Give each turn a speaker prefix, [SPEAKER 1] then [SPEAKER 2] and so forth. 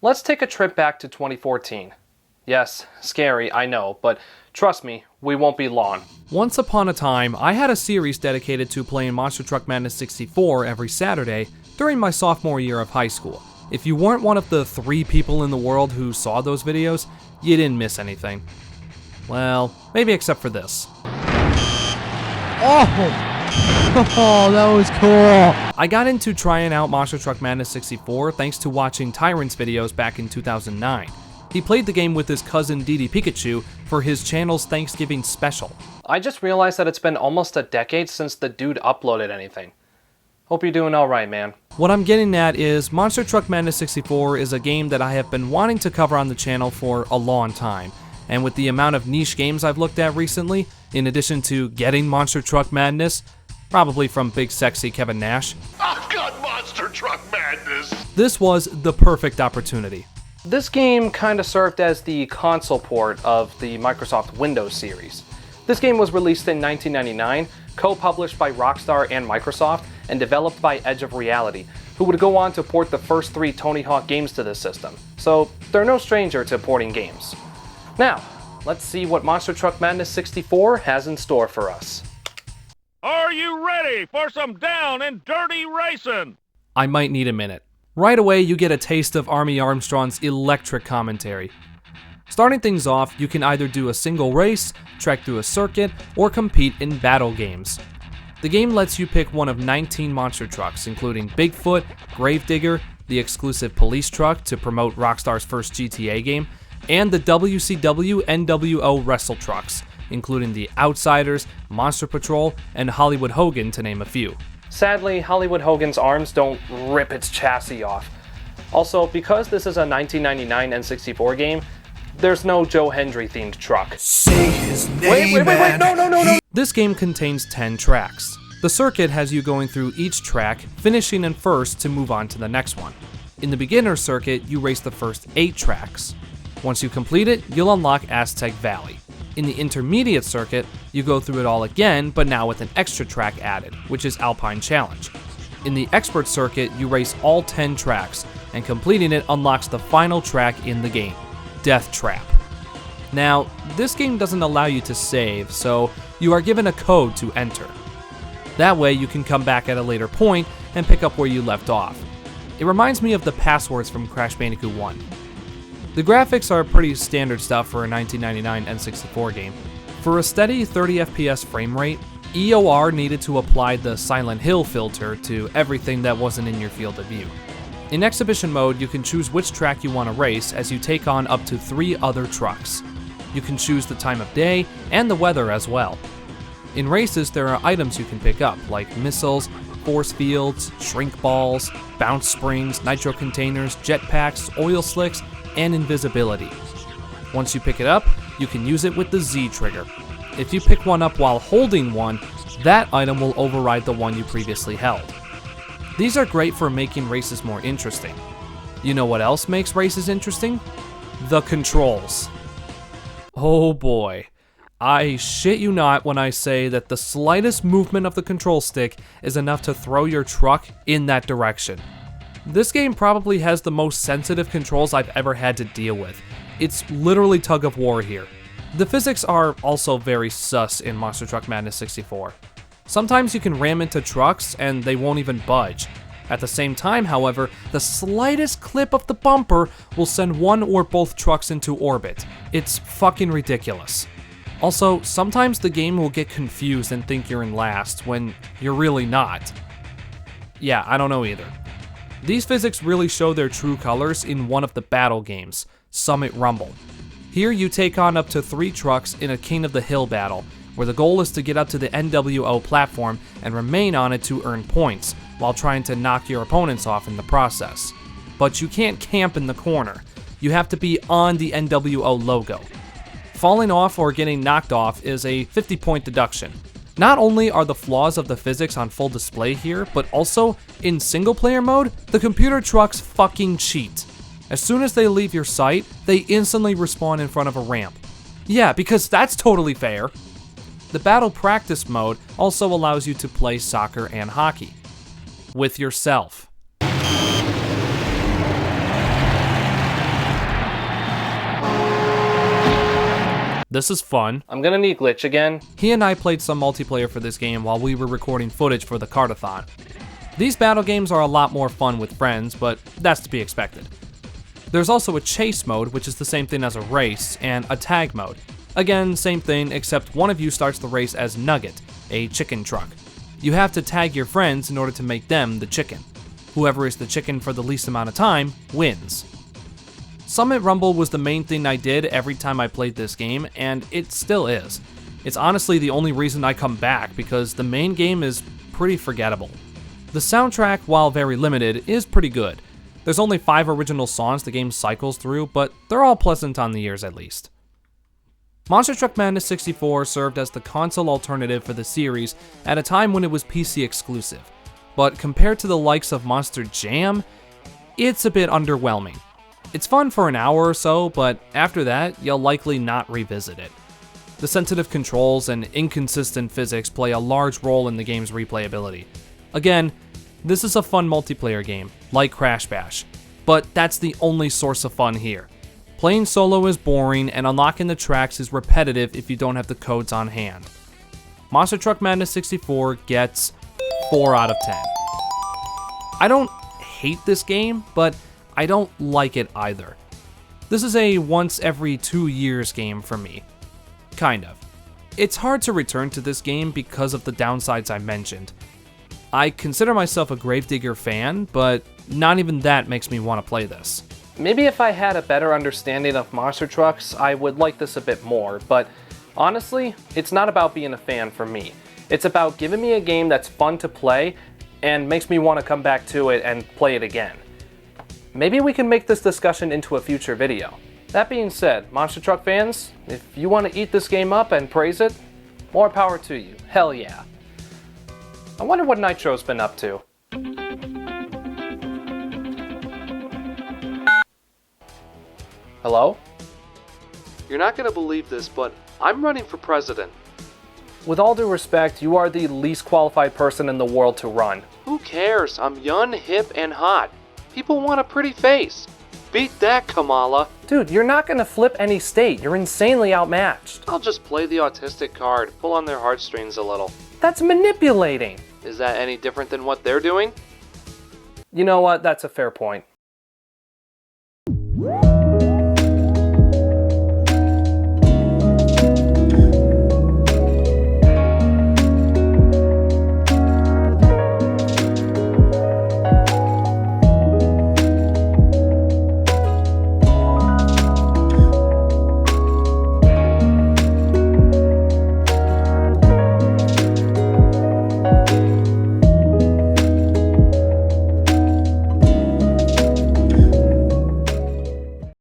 [SPEAKER 1] Let's take a trip back to 2014. Yes, scary, I know, but trust me, we won't be long.
[SPEAKER 2] Once upon a time, I had a series dedicated to playing Monster Truck Madness 64 every Saturday during my sophomore year of high school. If you weren't one of the 3 people in the world who saw those videos, you didn't miss anything. Well, maybe except for this.
[SPEAKER 3] Oh, that was cool.
[SPEAKER 2] I got into trying out Monster Truck Madness 64 thanks to watching Tyrant's videos back in 2009. He played the game with his cousin DD Pikachu for his channel's Thanksgiving special.
[SPEAKER 1] I just realized that it's been almost a decade since the dude uploaded anything. Hope you're doing alright, man.
[SPEAKER 2] What I'm getting at is Monster Truck Madness 64 is a game that I have been wanting to cover on the channel for a long time. And with the amount of niche games I've looked at recently, in addition to getting Monster Truck Madness, probably from Big Sexy Kevin Nash,
[SPEAKER 4] I've got Monster Truck Madness!
[SPEAKER 2] This was the perfect opportunity.
[SPEAKER 1] This game kinda served as the console port of the Microsoft Windows series. This game was released in 1999, co-published by Rockstar and Microsoft, and developed by Edge of Reality, who would go on to port the first 3 Tony Hawk games to this system, so they're no stranger to porting games. Now, let's see what Monster Truck Madness 64 has in store for us.
[SPEAKER 4] Are you ready for some down and dirty racing?
[SPEAKER 2] I might need a minute. Right away, you get a taste of Army Armstrong's electric commentary. Starting things off, you can either do a single race, trek through a circuit, or compete in battle games. The game lets you pick one of 19 monster trucks, including Bigfoot, Gravedigger, the exclusive police truck to promote Rockstar's first GTA game, and the WCW NWO wrestle trucks, including the Outsiders, Monster Patrol, and Hollywood Hogan, to name a few.
[SPEAKER 1] Sadly, Hollywood Hogan's arms don't rip its chassis off. Also, because this is a 1999 N64 game, there's no Joe Hendry themed truck.
[SPEAKER 5] Say his name.
[SPEAKER 1] Wait, no.
[SPEAKER 2] This game contains 10 tracks. The circuit has you going through each track, finishing in first to move on to the next one. In the beginner circuit, you race the first 8 tracks. Once you complete it, you'll unlock Aztec Valley. In the intermediate circuit, you go through it all again, but now with an extra track added, which is Alpine Challenge. In the expert circuit, you race all 10 tracks, and completing it unlocks the final track in the game, Death Trap. Now, this game doesn't allow you to save, so you are given a code to enter. That way you can come back at a later point and pick up where you left off. It reminds me of the passwords from Crash Bandicoot 1. The graphics are pretty standard stuff for a 1999 N64 game. For a steady 30 FPS frame rate, EOR needed to apply the Silent Hill filter to everything that wasn't in your field of view. In exhibition mode, you can choose which track you want to race as you take on up to 3 other trucks. You can choose the time of day and the weather as well. In races, there are items you can pick up, like missiles, force fields, shrink balls, bounce springs, nitro containers, jetpacks, oil slicks, and invisibility. Once you pick it up, you can use it with the Z trigger. If you pick one up while holding one, that item will override the one you previously held. These are great for making races more interesting. You know what else makes races interesting? The controls. Oh boy. I shit you not when I say that the slightest movement of the control stick is enough to throw your truck in that direction. This game probably has the most sensitive controls I've ever had to deal with. It's literally tug of war here. The physics are also very sus in Monster Truck Madness 64. Sometimes you can ram into trucks and they won't even budge. At the same time, however, the slightest clip of the bumper will send one or both trucks into orbit. It's fucking ridiculous. Also, sometimes the game will get confused and think you're in last when you're really not. Yeah, I don't know either. These physics really show their true colors in one of the battle games, Summit Rumble. Here you take on up to 3 trucks in a King of the Hill battle, where the goal is to get up to the NWO platform and remain on it to earn points, while trying to knock your opponents off in the process. But you can't camp in the corner. You have to be on the NWO logo. Falling off or getting knocked off is a 50-point deduction. Not only are the flaws of the physics on full display here, but also, in single-player mode, the computer trucks fucking cheat. As soon as they leave your sight, they instantly respawn in front of a ramp. Yeah, because that's totally fair. The battle practice mode also allows you to play soccer and hockey. With yourself. This is fun.
[SPEAKER 1] I'm gonna need glitch again.
[SPEAKER 2] He and I played some multiplayer for this game while we were recording footage for the Cartathon. These battle games are a lot more fun with friends, but that's to be expected. There's also a chase mode, which is the same thing as a race, and a tag mode. Again, same thing, except one of you starts the race as Nugget, a chicken truck. You have to tag your friends in order to make them the chicken. Whoever is the chicken for the least amount of time wins. Summit Rumble was the main thing I did every time I played this game, and it still is. It's honestly the only reason I come back, because the main game is pretty forgettable. The soundtrack, while very limited, is pretty good. There's only 5 original songs the game cycles through, but they're all pleasant on the ears at least. Monster Truck Madness 64 served as the console alternative for the series at a time when it was PC exclusive, but compared to the likes of Monster Jam, it's a bit underwhelming. It's fun for an hour or so, but after that, you'll likely not revisit it. The sensitive controls and inconsistent physics play a large role in the game's replayability. Again, this is a fun multiplayer game, like Crash Bash, but that's the only source of fun here. Playing solo is boring, and unlocking the tracks is repetitive if you don't have the codes on hand. Monster Truck Madness 64 gets 4 out of 10. I don't hate this game, but I don't like it either. This is a once every 2 years game for me. Kind of. It's hard to return to this game because of the downsides I mentioned. I consider myself a Gravedigger fan, but not even that makes me want to play this.
[SPEAKER 1] Maybe if I had a better understanding of monster trucks, I would like this a bit more, but honestly, it's not about being a fan for me. It's about giving me a game that's fun to play and makes me want to come back to it and play it again. Maybe we can make this discussion into a future video. That being said, monster truck fans, if you want to eat this game up and praise it, more power to you. Hell yeah. I wonder what Nitro's been up to. Hello?
[SPEAKER 2] You're not gonna believe this, but I'm running for president.
[SPEAKER 1] With all due respect, you are the least qualified person in the world to run.
[SPEAKER 2] Who cares? I'm young, hip, and hot. People want a pretty face. Beat that, Kamala.
[SPEAKER 1] Dude, you're not gonna flip any state. You're insanely outmatched.
[SPEAKER 2] I'll just play the autistic card, pull on their heartstrings a little.
[SPEAKER 1] That's manipulating.
[SPEAKER 2] Is that any different than what they're doing?
[SPEAKER 1] You know what? That's a fair point.